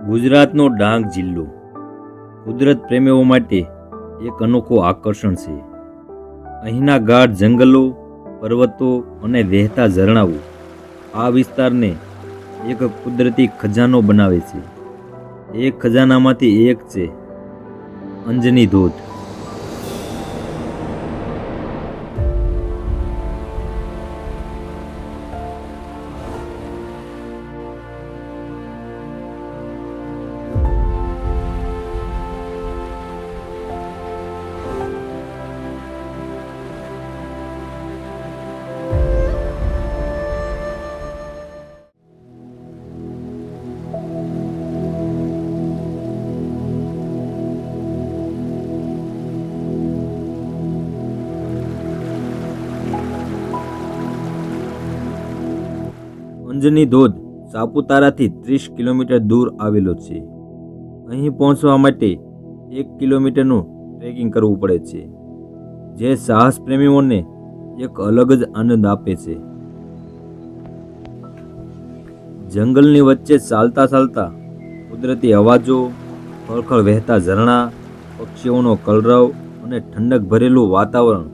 ગુજરાતનો ડાંગ જિલ્લો કુદરત પ્રેમીઓ માટે એક અનોખું આકર્ષણ છે. અહીંના ગાઢ જંગલો, પર્વતો અને વહેતા ઝરણાઓ આ વિસ્તારને એક કુદરતી ખજાનો બનાવે છે. એ ખજાનામાંથી એક છે અંજની ધોધ. અંજની ધોધ સાપુતારાથી 30 કિલોમીટર દૂર આવેલો છે. અહીં પહોંચવા માટે 1 કિલોમીટરનું ટ્રેકિંગ કરવું પડે છે, જે સાહસ પ્રેમીઓને એક અલગ જ આનંદ આપે છે. જંગલની વચ્ચે ચાલતા ચાલતા કુદરતી અવાજો, ખળખળ વહેતા ઝરણા, પક્ષીઓનો કલરવ અને ઠંડક ભરેલું વાતાવરણ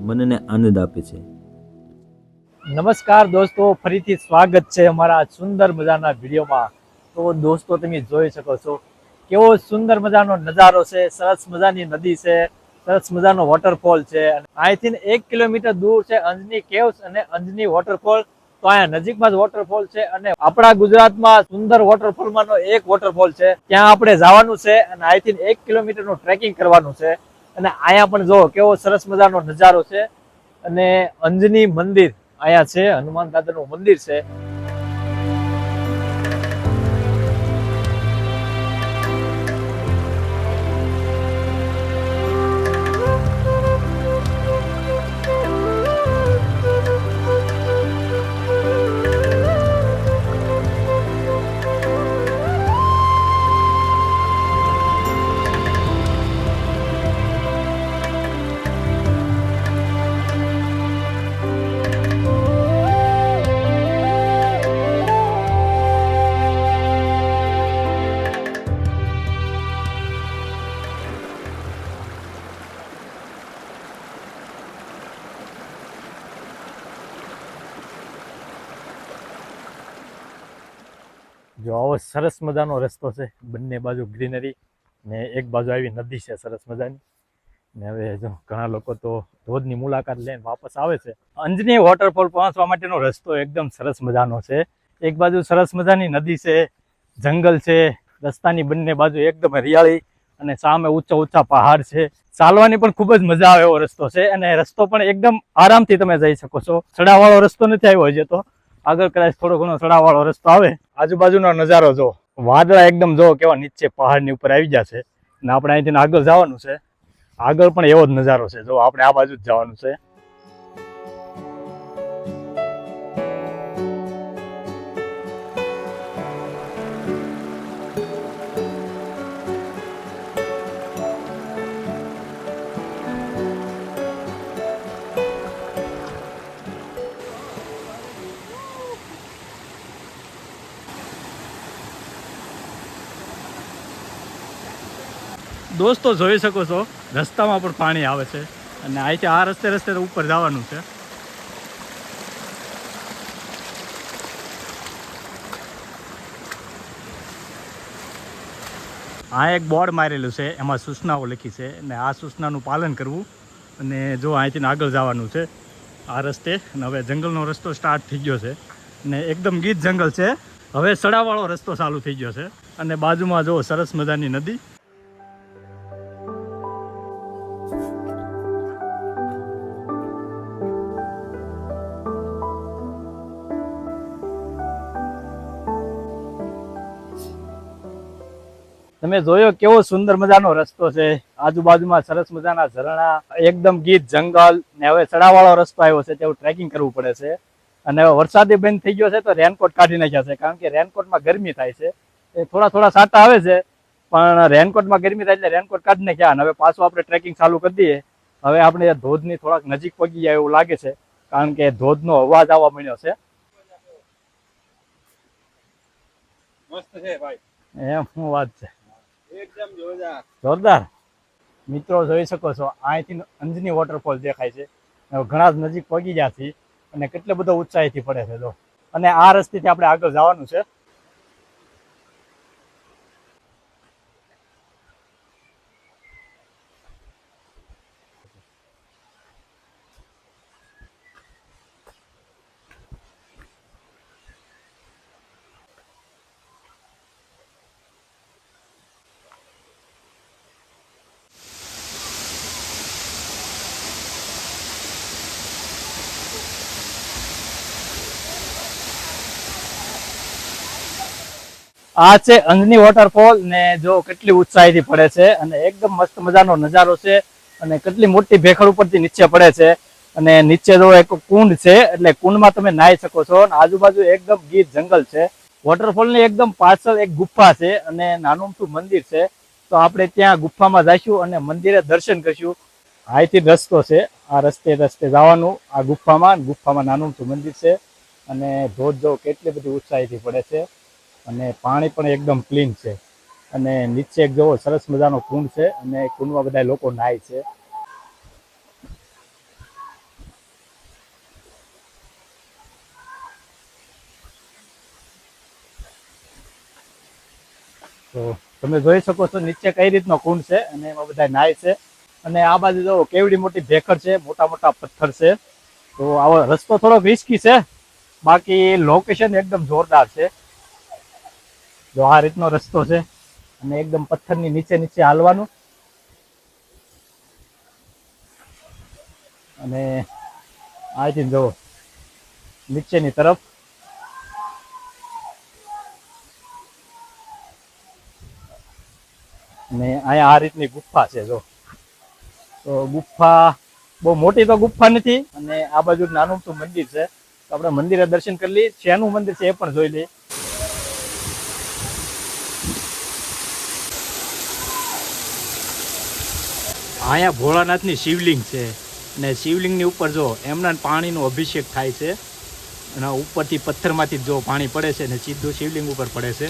મનને આનંદ આપે છે. નમસ્કાર દોસ્તો, ફરીથી સ્વાગત છે અમારા સુંદર મજાના વિડીયોમાં. તો દોસ્તો, તમે જોઈ શકો છો કેવો સુંદર મજાનો નજારો છે. સરસ મજાની નદી છે, સરસ મજાનો વોટરફોલ છે. અહીંથી 1 કિલોમીટર દૂર છે અંજની કેવ્સ અને અંજની વોટરફોલ. તો અહીંયા નજીકમાં જ વોટરફોલ છે અને આપણા ગુજરાતમાં સુંદર વોટરફોલમાંનો એક વોટરફોલ છે. ત્યાં આપણે જવાનું છે અને અહીંથી 1 કિલોમીટરનું ટ્રેકિંગ કરવાનું છે. અને અહીંયા પણ જો કેવો સરસ મજાનો નજારો છે. અને અંજની મંદિર અહીંયા છે, હનુમાન દાદાનું મંદિર છે. જો આવો સરસ મજાનો રસ્તો છે, બંને બાજુ ગ્રીનરી ને એક બાજુ આવી નદી છે સરસ મજાની. ને હવે જો ઘણા લોકો તો ધોધની મુલાકાત લઈને વાપસ આવે છે. અંજની વોટરફોલ પહોંચવા માટેનો રસ્તો એકદમ સરસ મજાનો છે. એક બાજુ સરસ મજાની નદી છે, જંગલ છે, રસ્તાની બંને બાજુ એકદમ હરિયાળી અને સામે ઊંચા ઊંચા પહાડ છે. ચાલવાની પણ ખૂબ જ મજા આવે એવો રસ્તો છે અને રસ્તો પણ એકદમ આરામથી તમે જઈ શકો છો. ચડાવવાળો રસ્તો નથી આવ્યો હજી તો, આગળ કદાચ થોડો ઘણો ચડાવવાળો રસ્તો આવે. આજુબાજુનો નજારો જો, વાદળા એકદમ જો કેવા નીચે પહાડની ઉપર આવી ગયા છે. અને આપણે અહીંથી આગળ જવાનું છે. આગળ પણ એવો જ નજારો છે. જો આપણે આ બાજુ જ જવાનું છે. દોસ્તો જોઈ શકો છો, રસ્તામાં પણ પાણી આવે છે અને અહીંથી આ રસ્તે ઉપર જવાનું છે. આ એક બોર્ડ મારેલું છે, એમાં સૂચનાઓ લખી છે અને આ સૂચનાનું પાલન કરવું. અને જો અહીંથી આગળ જવાનું છે આ રસ્તે. અને હવે જંગલનો રસ્તો સ્ટાર્ટ થઈ ગયો છે અને એકદમ ગીચ જંગલ છે. હવે સડાવાળો રસ્તો ચાલુ થઈ ગયો છે અને બાજુમાં જો સરસ મજાની નદી. તમે જોયો કેવો સુંદર મજાનો રસ્તો છે. આજુબાજુમાં સરસ મજાના ઝરણા, એકદમ ગીચ જંગલ. ને હવે ચડાવવાળો રસ્તો આવ્યો છે, તેવું ટ્રેકિંગ કરવું પડે છે. અને હવે વરસાદી બંધ થઈ ગયો છે તો રેનકોટ કાઢી નાખ્યા છે, કારણ કે રેનકોટમાં ગરમી થાય છે. એ થોડા છાંટા આવે છે, પણ રેનકોટમાં ગરમી થાય એટલે રેનકોટ કાઢી નાખ્યા. અને હવે પાછું આપણે ટ્રેકિંગ ચાલુ કરી દઈએ. હવે આપણે ધોધની થોડાક નજીક પગી જાય એવું લાગે છે, કારણ કે ધોધનો અવાજ આવવા મળ્યો છે. મસ્ત છે ભાઈ. એમ શું વાત છે, જોરદાર. મિત્રો જોઈ શકો છો, અહીંથી અંજની વોટરફોલ દેખાય છે. હવે ઘણા જ નજીક પગી ગયા છીએ અને કેટલો બધો ઉત્સાહીથી પડે છે જો. અને આ રસ્તેથી આપણે આગળ જવાનું છે. આ છે અંજની વોટરફોલ ને જો કેટલી ઉત્સાહીથી પડે છે અને એકદમ મસ્ત મજાનો નજારો છે અને કેટલી મોટી ભેખડ ઉપરથી નીચે પડે છે અને નીચે જો એક કુંડ છે એટલે કુંડમાં તમે નાહી શકો છો અને આજુબાજુ એકદમ ગીર જંગલ છે. વોટરફોલની એકદમ પાછળ એક ગુફા છે અને નાનું અમથું મંદિર છે, તો આપણે ત્યાં ગુફામાં જઈશું અને મંદિરે દર્શન કરીશું. અહીંથી રસ્તો છે, આ રસ્તે જવાનું આ ગુફામાં નાનું અમથું મંદિર છે અને ધોધ જો કેટલી બધી ઉત્સાહીથી પડે છે અને પાણી પણ એકદમ ક્લીન છે અને નીચે એક જોવો સરસ મજાનો કુંડ છે અને કુંડમાં બધા લોકો નાય છે. તો તમે જોઈ શકો છો નીચે કઈ રીતનો કુંડ છે અને એમાં બધા નાય છે અને આ બાજુ જો કેવડી મોટી ભેખડ છે, મોટા મોટા પથ્થર છે. તો આવો રસ્તો થોડોક રિસ્કી છે, બાકી લોકેશન એકદમ જોરદાર છે. જો આ રીતનો રસ્તો છે અને એકદમ પથ્થરની નીચે હાલવાનું અને અહીંથી જો નીચેની તરફ ને અહીંયા આ રીતની ગુફા છે જો. તો ગુફા બહુ મોટી તો ગુફા નથી અને આ બાજુ નાનું તો મંદિર છે, તો આપણે મંદિરે દર્શન કરી લઈએ. શેનું મંદિર છે એ પણ જોઈ લઈએ. અહીંયા ભોળાનાથની શિવલિંગ છે અને શિવલિંગની ઉપર જો એમના પાણીનો અભિષેક થાય છે અને ઉપરથી પથ્થરમાંથી જો પાણી પડે છે અને સીધું શિવલિંગ ઉપર પડે છે.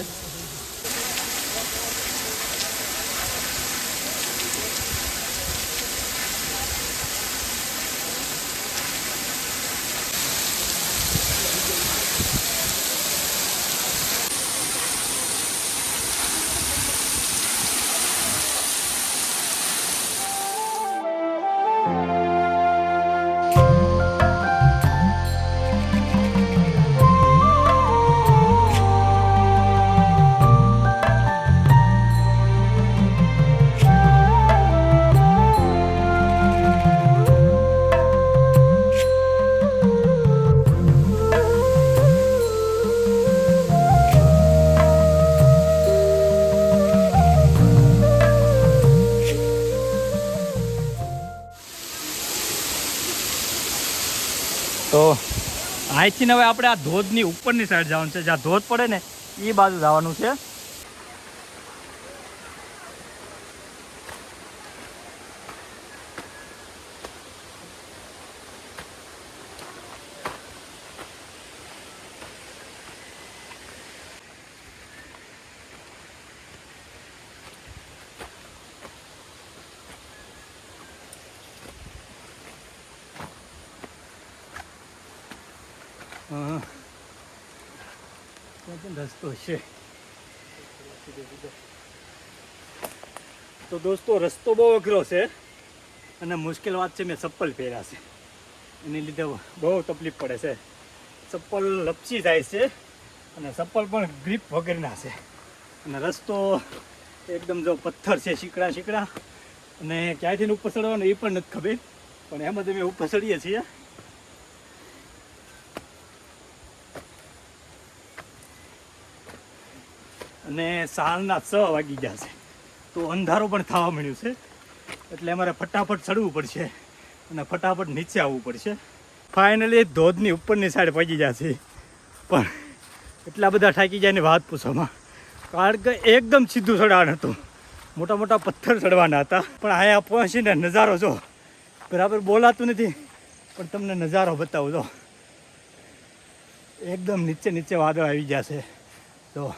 તો અહીંથી હવે આપણે આ ધોધની ઉપરની સાઈડ જવાનું છે, જ્યાં ધોધ પડે ને એ બાજુ જવાનું છે. રસ્તો છે તો દોસ્તો રસ્તો બહુ અઘરો છે અને મુશ્કેલ વાત છે, મેં ચપ્પલ પહેર્યા છે એને લીધે બહુ તકલીફ પડે છે. ચપ્પલ લપસી જાય છે અને ચપ્પલ પણ ગ્રીપ વગરના છે અને રસ્તો એકદમ જો પથ્થર છે, શીકડા અને ક્યાંયથી ઉપર ચડવાનું એ પણ નથી ખબર, પણ એમાં તમે ઉપર ચડીએ છીએ. અને સાંજના 6 વાગી ગયા છે તો અંધારું પણ થવા મળ્યું છે, એટલે અમારે ફટાફટ ચડવું પડશે અને ફટાફટ નીચે આવવું પડશે. ફાઇનલી ધોધની ઉપરની સાઈડ પહોંચી ગયા છે, પણ એટલા બધા થાકી જાય ને વાત પૂછવામાં, કારણ કે એકદમ સીધું ચડાણ હતું, મોટા મોટા પથ્થર ચડવાના હતા. પણ અહીંયા પહોંચીને નજારો જો બરાબર બોલાતું નથી, પણ તમને નજારો બતાવું જો એકદમ નીચે વાદળ આવી ગયા છે. તો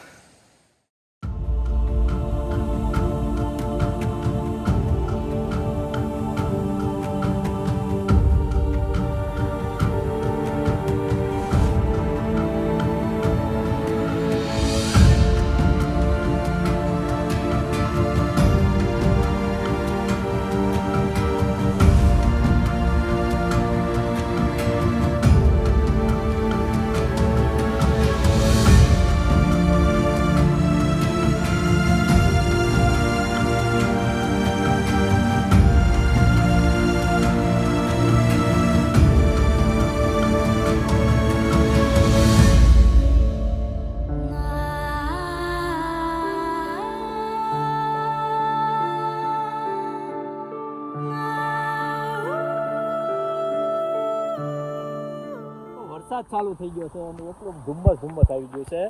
વરસાદ ચાલુ થઈ ગયો છે અને એટલું ધુમ્મસ આવી ગયું છે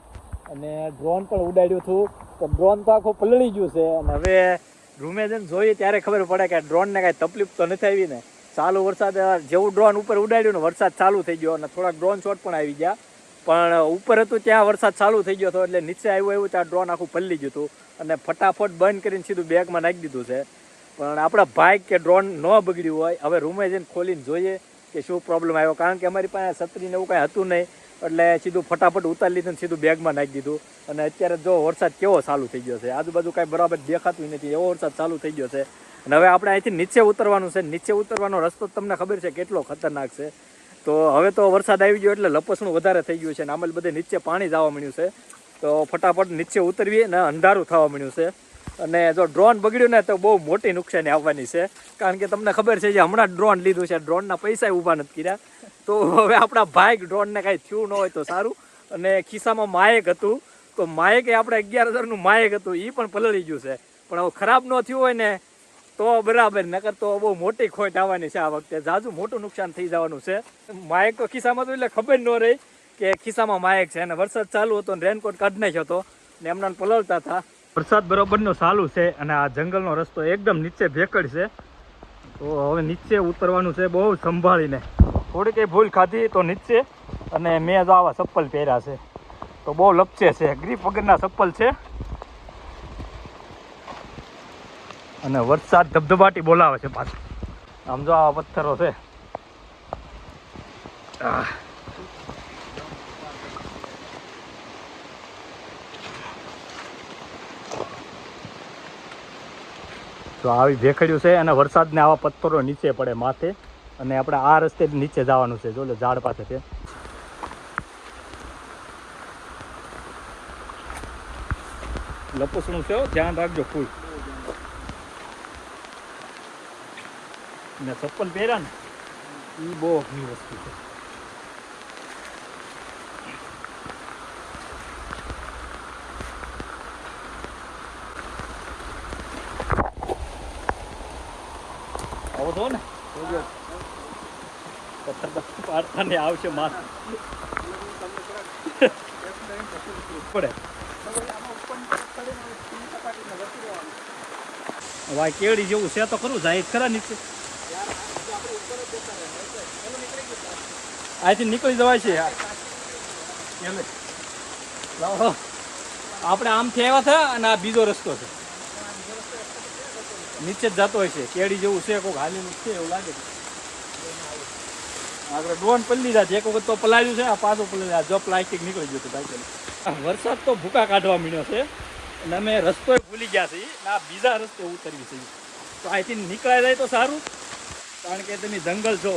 અને ડ્રોન પણ ઉડાડ્યું હતું તો ડ્રોન તો આખું પલળી ગયું છે અને હવે રૂમે જઈને જોઈએ ત્યારે ખબર પડે કે ડ્રોનને કાંઈ તકલીફ તો નથી આવી ને. ચાલુ વરસાદ જેવું ડ્રોન ઉપર ઉડાડ્યું ને વરસાદ ચાલુ થઈ ગયો અને થોડાક ડ્રોન શોટ પણ આવી ગયા, પણ ઉપર હતું ત્યાં વરસાદ ચાલુ થઈ ગયો હતો એટલે નીચે આવ્યું ત્યાં ડ્રોન આખું પલળી ગયું હતું અને ફટાફટ બંધ કરીને સીધું બેગમાં નાખી દીધું છે. પણ આપણા ભાઈ કે ડ્રોન ન બગડ્યું હોય. હવે રૂમે જઈને ખોલીને જોઈએ કે શું પ્રોબ્લેમ આવ્યો, કારણ કે અમારી પાસે છત્રીને એવું કાંઈ હતું નહીં એટલે સીધું ફટાફટ ઉતારી લીધું સીધું બેગમાં નાખી દીધું. અને અત્યારે જો વરસાદ કેવો ચાલુ થઈ ગયો છે, આજુબાજુ કાંઈ બરાબર દેખાતું નથી એવો વરસાદ ચાલુ થઈ ગયો છે. અને હવે આપણે અહીંથી નીચે ઉતરવાનું છે. નીચે ઉતરવાનો રસ્તો તમને ખબર છે કેટલો ખતરનાક છે. તો હવે તો વરસાદ આવી ગયો એટલે લપસણું વધારે થઈ ગયું છે અને આમાં બધે નીચે પાણી જવા મળ્યું છે. તો ફટાફટ નીચે ઉતરવીએ ને અંધારું થવા મળ્યું છે. અને જો ડ્રોન બગડ્યું ને તો બહુ મોટી નુકસાની આવવાની છે, કારણ કે તમને ખબર છે જે હમણાં જ ડ્રોન લીધું છે, ડ્રોનના પૈસા ઊભા નથી કર્યા. તો હવે આપણા ભાઈ ડ્રોનને કાંઈ થયું ન હોય તો સારું. અને ખિસ્સામાં માયક હતું તો માયક એ આપણે 11,000નું માયક હતું એ પણ પલળી ગયું છે. પણ હવે ખરાબ ન થયું હોય ને તો બરાબર, નકર તો બહુ મોટી ખોટ આવવાની છે. આ વખતે જાજુ મોટું નુકસાન થઈ જવાનું છે. માયક તો ખિસ્સામાં તો એટલે ખબર ન રહી કે ખિસ્સામાં માયક છે અને વરસાદ ચાલુ હતો અને રેનકોટ કાઢી નાખ્યો હતો ને એમના પલળતા હતા. વરસાદ બરોબરનો ચાલુ છે અને આ જંગલનો રસ્તો એકદમ નીચે ભેકડ છે. તો હવે નીચે ઉતરવાનું છે બહુ સંભાળીને. થોડી કંઈ ભૂલ ખાધી તો નીચે, અને મેં તો આવા ચપ્પલ પહેર્યા છે તો બહુ લપચે છે, ગ્રીપ વગરના ચપ્પલ છે. અને વરસાદ ધબધબાટી બોલાવે છે પાછું. આમ જો આવા પથ્થરો છે. તો આવી ભેખડ્યું છે અને વરસાદને આવા પથ્થરો નીચે પડે માથે, અને આપણે આ રસ્તે નીચે જવાનું છે. જો ઝાડ પાસે છે. લપસણું છે, ધ્યાન રાખજો ફૂલ. ને ચપ્પલ પહેર્યા ને એ બહુ અઘરી વસ્તુ છે. આવો છો ને પથ્થર પાડતા ને આવશે માથ પડે. ભાઈ કેવડી જેવું છે તો ખરું, જાય ખરા નીચે. અહીંથી નીકળી જવાય છે. આપણે આમથી આવ્યા હતા અને આ બીજો રસ્તો છે, નીચે જ જતો હોય છે. કેડી જેવું છે, કોઈક હાલીનું છે એવું લાગે છે. આપણે ડ્રોન પલળી જાય એક વખત તો પલાળ્યું છે, આ પાછું પલળી જાય. જો પ્લાસ્ટિક નીકળી ગયું હતું બાઈક. વરસાદ તો ભૂકા કાઢવા મળ્યો છે અને અમે રસ્તો ભૂલી ગયા છીએ ને આ બીજા રસ્તે ઉતરવી છે. તો અહીંથી નીકળાઈ જાય તો સારું, કારણ કે તમે જંગલ છો.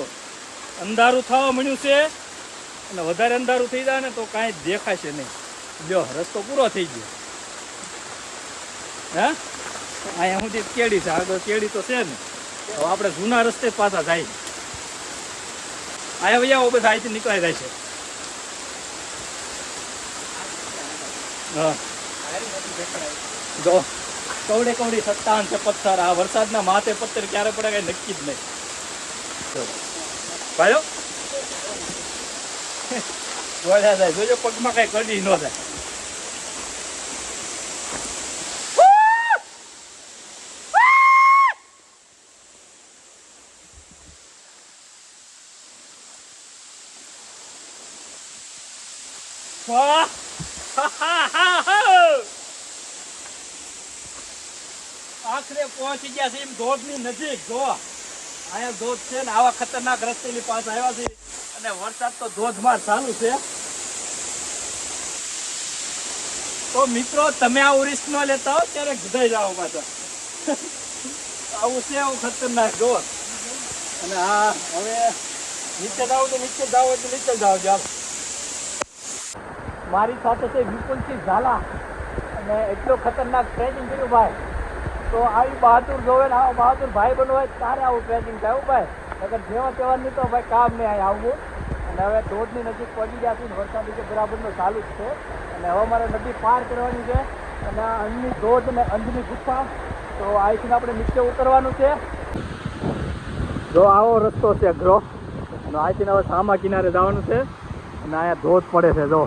અંધારું થવા મળ્યું છે અને વધારે અંધારું થઈ જાય ને તો કાંઈ દેખાશે નહીં. જો રસ્તો પૂરો થઈ ગયો. હે અહીંયા સુધી કેડી છે, આગળ કેડી તો છે ને. હવે આપણે જૂના રસ્તે પાછા જાય. અહીંયા વૈયા બધા અહીંથી નીકળાઈ જાય છે. હા જો કવડે કવડી સત્તાન છે પથ્થર. આ વરસાદના માથે પથ્થર ક્યારે પડે કઈ નક્કી જ નહીં. ભાઈઓ વળ્યા જાય, જોજો પગમાં કઈ કડી ન થાય. આખરે પહોંચી ગયા છે એમ ધોધની નજીક. જો અહીંયા ધોધ છે ને, આવા ખતરનાક રસ્તેની પાસે આવ્યા છે અને વરસાદ તો ધોધમાર ચાલુ છે. તો મિત્રો તમે આવું રિસ્ક ન લેતા હો ત્યારે ગધાઈ જાઓ પાછા. આવું છે આવું ખતરનાક જો. અને હા હવે નીચે જાવ તો નીચે જાવ એટલે નીચે જાવ જાવ. મારી સાથે છે વિપુલસિંહ ઝાલા અને એટલો ખતરનાક ટ્રેકિંગ કર્યું ભાઈ. તો આવી બહાદુર જોવે ને આવા બહાદુર ભાઈ બનવું હોય તારે આવું ટ્રેકિંગ થાય ભાઈ. અગર જેવા તેવાની તો ભાઈ કામ નહીં આવવું. અને હવે ધોધની નજીક પહોંચી ગયા છે. વરસાદ રીતે બરાબરનો ચાલુ જ છે અને હવે મારે નદી પાર કરવાની છે. અને આ અંધની ધોધ અને અંધની ગુફા. તો અહીંથી આપણે નીચે ઉતરવાનું છે. જો આવો રસ્તો છે અઘરો અને અહીંથી હવે સામા કિનારે જવાનું છે. અને અહીંયા ધોધ પડે છે જો